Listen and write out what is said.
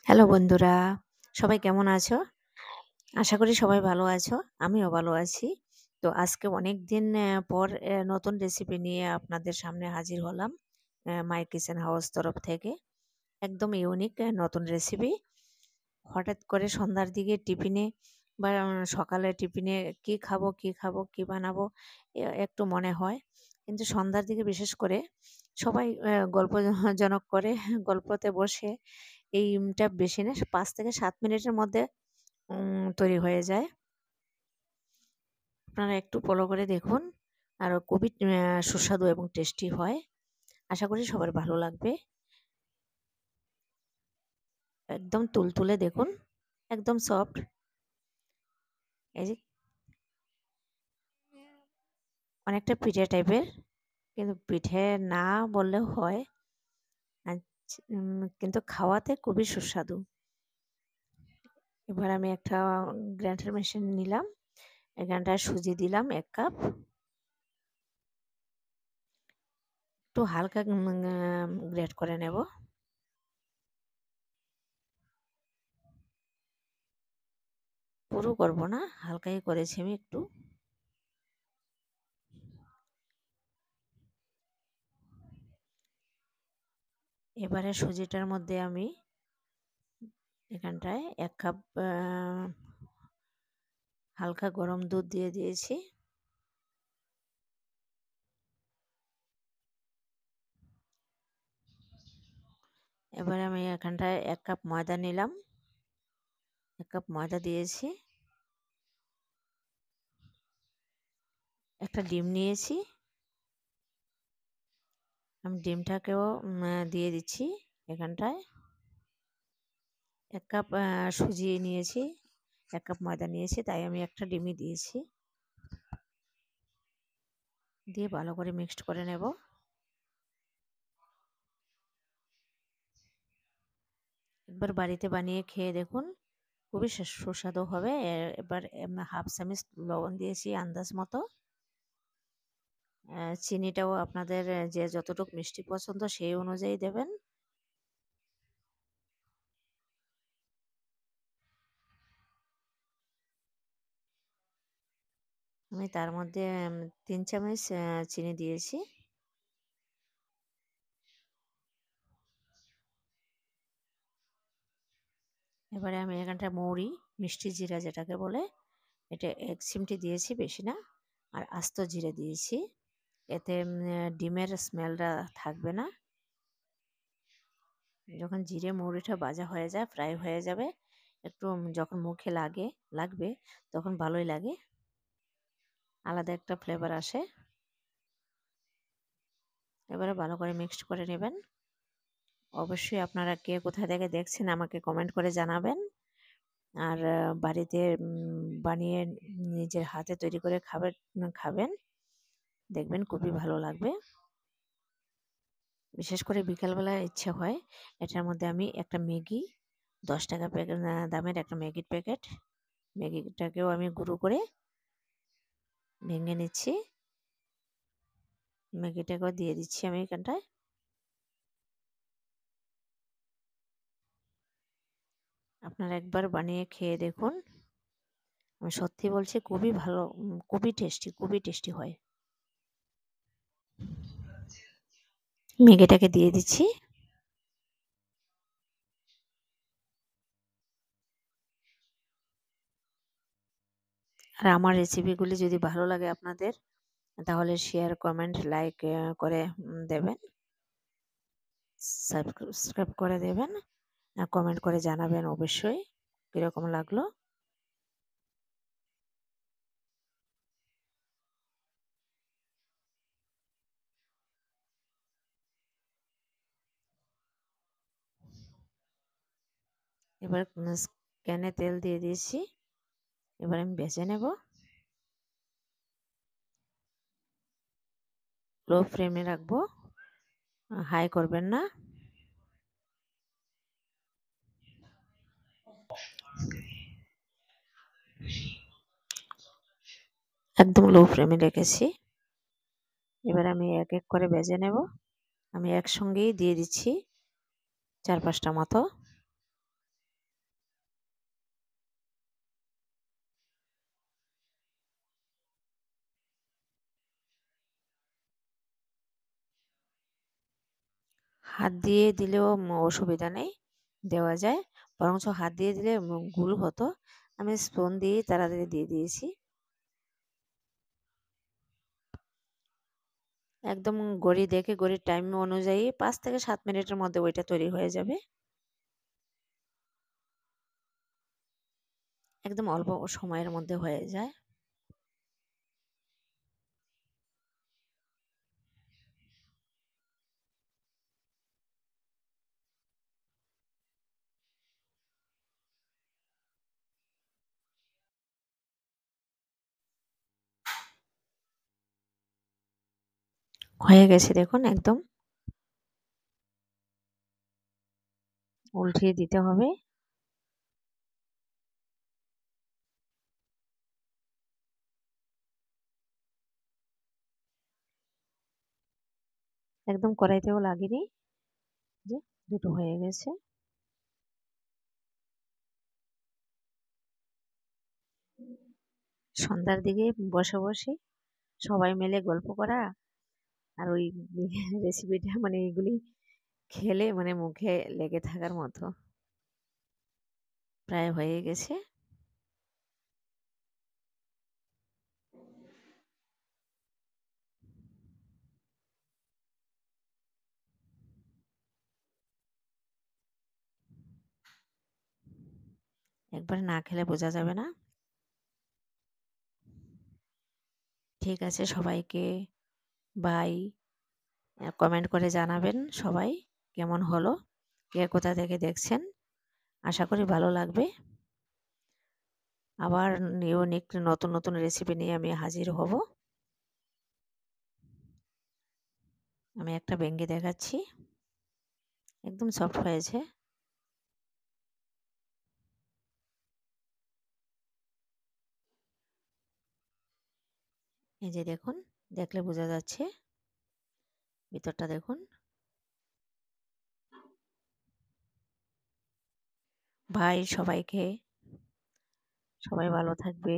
Hello বন্ধুরা, সবাই কেমন আছো? আশা করি সবাই ভালো আছো। আমিও ভালো আছি। তো আজকে অনেকদিন পর নতুন রেসিপি নিয়ে আপনাদের সামনে হাজির হলাম। মাই কিচেন হাউস তরফ থেকে। একদম ইউনিক নতুন রেসিপি। হঠাৎ করে সন্ধ্যার দিকে টিফিনে বা সকালে টিফিনে কি বানাবো একটু মনে হয়। কিন্তু সন্ধ্যার দিকে বিশেষ করে সবাই গল্পজনক করে গল্পতে বসে এইটা বেশি না ৫ থেকে ৭ মিনিটের মধ্যে তৈরি হয়ে যায়। আপনারা একটু ফলো করে দেখুন। আর খুবই সুস্বাদু এবং টেস্টি হয়। আশা করি সবার ভালো লাগবে। একদম তুলতুলে দেখুন, একদম সফট। এই যে অনেকটা পিঠে টাইপের, কিন্তু পিঠে না বললেও হয়। কিন্তু খাওয়াতে খুবই সুস্বাদু। এবার আমি একটা গ্রাইন্ডার মেশিন নিলাম। এখানটায় সুজি দিলাম ১ কাপ। একটু হালকা গ্রেট করে নেব। পুরো করব না, হালকাই করেছি আমি একটু। এবারে সুজিটার মধ্যে আমি এখানটায় ১ কাপ হালকা গরম দুধ দিয়ে দিয়েছি। এবারে আমি এখানটায় ১ কাপ ময়দা নিলাম। ১ কাপ ময়দা দিয়েছি। একটা ডিম নিয়েছি। আমি ডিমটাকেও দিয়ে দিচ্ছি এখানটায়। ১ কাপ সুজি নিয়েছি, ১ কাপ ময়দা নিয়েছি, তাই আমি একটা ডিমই দিয়েছি। দিয়ে ভালো করে মিক্সড করে নেব। একবার বাড়িতে বানিয়ে খেয়ে দেখুন, খুবই সুস্বাদু হবে। এবার 1/2 চামচ লবণ দিয়েছি আন্দাজ মতো। চিনিটাও আপনাদের যে যতটুকু মিষ্টি পছন্দ সেই অনুযায়ী দেবেন। আমি তার মধ্যে ৩ চামচ চিনি দিয়েছি। এবারে আমি এখানটায় মৌরি, মিষ্টি জিরা যেটাকে বলে, এটা ১ চিমটি দিয়েছি, বেশি না। আর আস্ত জিরে দিয়েছি। এতে ডিমের স্মেলটা থাকবে না। যখন জিরে মৌরিটা ভাজা হয়ে যায়, ফ্রাই হয়ে যাবে, একটু যখন মুখে লাগবে তখন ভালোই লাগে। আলাদা একটা ফ্লেভার আসে। এবারে ভালো করে মিক্সড করে নেবেন। অবশ্যই আপনারা কে কোথা থেকে দেখছেন আমাকে কমেন্ট করে জানাবেন। আর বাড়িতে বানিয়ে নিজের হাতে তৈরি করে খাবেন। দেখবেন খুবই ভালো লাগবে। বিশেষ করে বিকালবেলায় ইচ্ছে হয় এটার মধ্যে আমি একটা ম্যাগি ১০ টাকা দামের একটা ম্যাগির প্যাকেট, ম্যাগিটাকেও আমি গুঁড়ো করে ভেঙে নিচ্ছি। ম্যাগিটাকেও দিয়ে দিচ্ছি আমি এখানটায়। আপনারা একবার বানিয়ে খেয়ে দেখুন। আমি সত্যি বলছি, খুবই ভালো, খুবই টেস্টি হয়। ম্যাগিটাকে দিয়ে দিচ্ছি। আর আমার রেসিপিগুলি যদি ভালো লাগে আপনাদের, তাহলে শেয়ার, কমেন্ট, লাইক করে দেবেন। সাবস্ক্রাইব করে দেবেন। কমেন্ট করে জানাবেন অবশ্যই কীরকম লাগলো। এবার ক্যানে তেল দিয়ে দিয়েছি। এবার আমি ভেজে নেব। লো ফ্লেমে রাখবো, হাই করবেন না। একদম লো ফ্লেমে রেখেছি। এবার আমি এক এক করে ভেজে নেব। আমি একসঙ্গেই দিয়ে দিচ্ছি ৪-৫টা মতো। হাত দিয়ে দিলেও অসুবিধা নেই, দেওয়া যায়। বরঞ্চ হাত দিয়ে দিলে গুল হতো। আমি স্পুন দিয়েই তাড়াতাড়ি দিয়ে দিয়েছি। একদম ঘড়ি দেখে ঘড়ির টাইম অনুযায়ী 5 থেকে 7 মিনিটের মধ্যে ওইটা তৈরি হয়ে যাবে। একদম অল্প সময়ের মধ্যে হয়ে যায়। হয়ে গেছে দেখুন একদম। উল্টিয়ে দিতে হবে। একদম কড়াইতেও লাগেনি। যে দুটো হয়ে গেছে। সন্ধ্যার দিকে বসে সবাই মিলে গল্প করা আর ওই রেসিপিটা মানে এগুলি খেলে মানে মুখে লেগে থাকার মতো। প্রায় হয়ে গেছে। একবার না খেলে বোঝা যাবে না। ঠিক আছে, সবাইকে বাই। কমেন্ট করে জানাবেন সবাই কেমন হলো, কে কোথা থেকে দেখছেন। আশা করি ভালো লাগবে। আবার ইউনিক নতুন নতুন রেসিপি নিয়ে আমি হাজির হব। আমি একটা ভেঙে দেখাচ্ছি। একদম সফট হয়েছে। এই যে দেখুন, দেখলে বোঝা যাচ্ছে। ভিতরটা দেখুন। বাই সবাইকে। সবাই ভালো থাকবে।